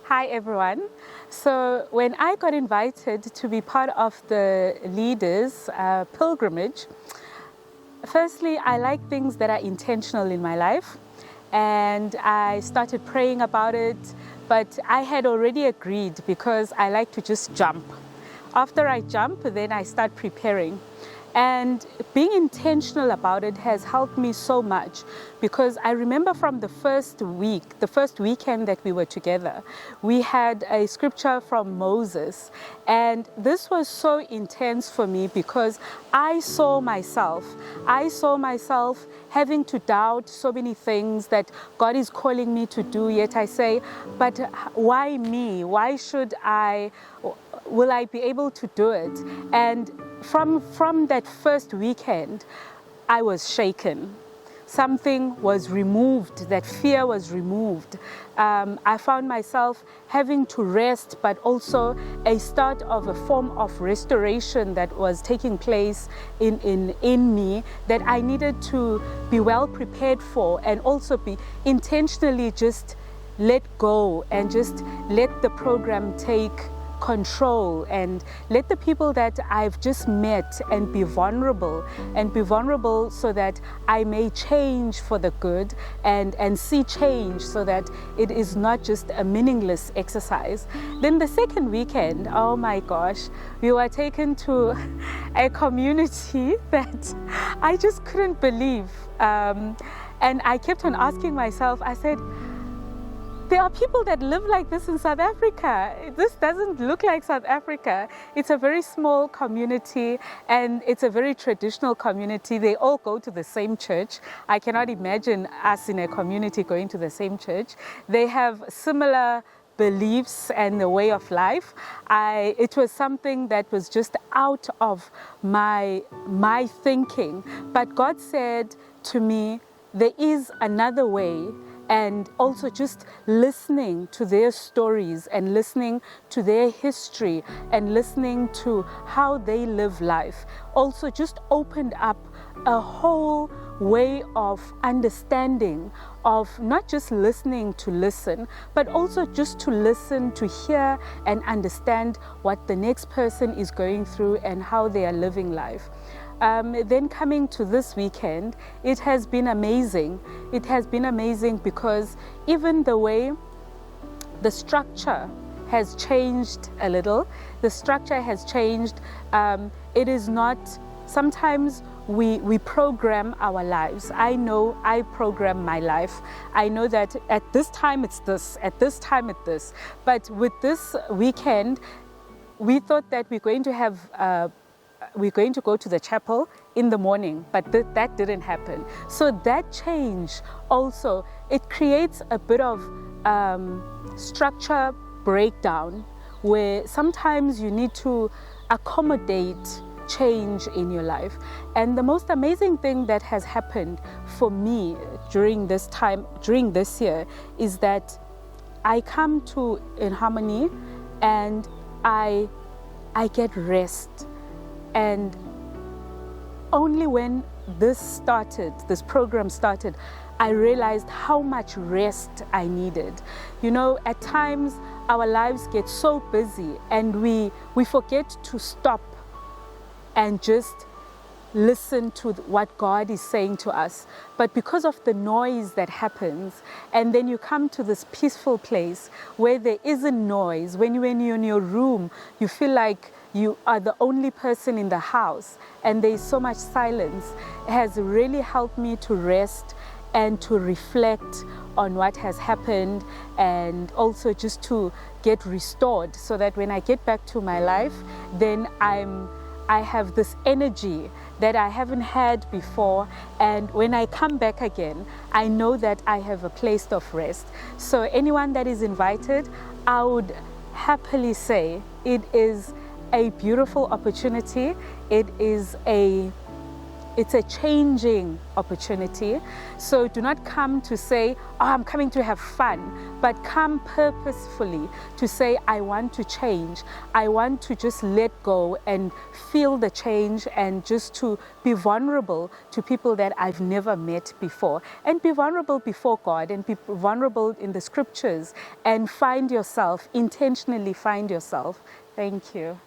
Hi everyone. So when I got invited to be part of the leaders pilgrimage, firstly I like things that are intentional in my life, and I started praying about it, but I had already agreed because I like to just jump. After I jump, then I start preparing. And being intentional about it has helped me so much, because I remember from the first weekend that we were together, we had a scripture from Moses. And this was so intense for me because I saw myself having to doubt so many things that God is calling me to do. Yet I say, but why me? Why will I be able to do it? And from that first weekend, I was shaken. Something was removed, that fear was removed. I found myself having to rest, but also a start of a form of restoration that was taking place in me, that I needed to be well prepared for, and also be intentionally just let go and just let the program take control, and let the people that I've just met and be vulnerable so that I may change for the good and see change, so that it is not just a meaningless exercise. Then the second weekend, oh my gosh, we were taken to a community that I just couldn't believe, and I kept on asking myself, I said, there are people that live like this in South Africa. This doesn't look like South Africa. It's a very small community, and it's a very traditional community. They all go to the same church. I cannot imagine us in a community going to the same church. They have similar beliefs and the way of life. It was something that was just out of my thinking. But God said to me, there is another way. And also just listening to their stories and listening to their history and listening to how they live life also just opened up a whole way of understanding, of not just listening to listen, but also just to listen, to hear and understand what the next person is going through and how they are living life. Then coming to this weekend, it has been amazing. It has been amazing because even the way the structure has changed a little. The structure has changed. It is not, sometimes we program our lives. I know I program my life. I know that at this time it's this, at this time it's this. But with this weekend, we thought that we're going to go to the chapel in the morning, but that didn't happen. So that change also, it creates a bit of structure breakdown, where sometimes you need to accommodate change in your life. And the most amazing thing that has happened for me during this year, is that I come to in Harmonie and I get rest. And only when this program started, I realized how much rest I needed. You know, at times our lives get so busy and we forget to stop and just listen to what God is saying to us. But because of the noise that happens, and then you come to this peaceful place where there isn't noise, when you're in your room, you feel like you are the only person in the house and there is so much silence. It has really helped me to rest and to reflect on what has happened, and also just to get restored, so that when I get back to my life, then I have this energy that I haven't had before, and when I come back again, I know that I have a place of rest. So anyone that is invited, I would happily say it is a beautiful opportunity. It is a it's a changing opportunity. So do not come to say, oh, I'm coming to have fun, but come purposefully to say, I want to change. I want to just let go and feel the change, and just to be vulnerable to people that I've never met before, and be vulnerable before God, and be vulnerable in the scriptures, and find yourself, intentionally find yourself. Thank you.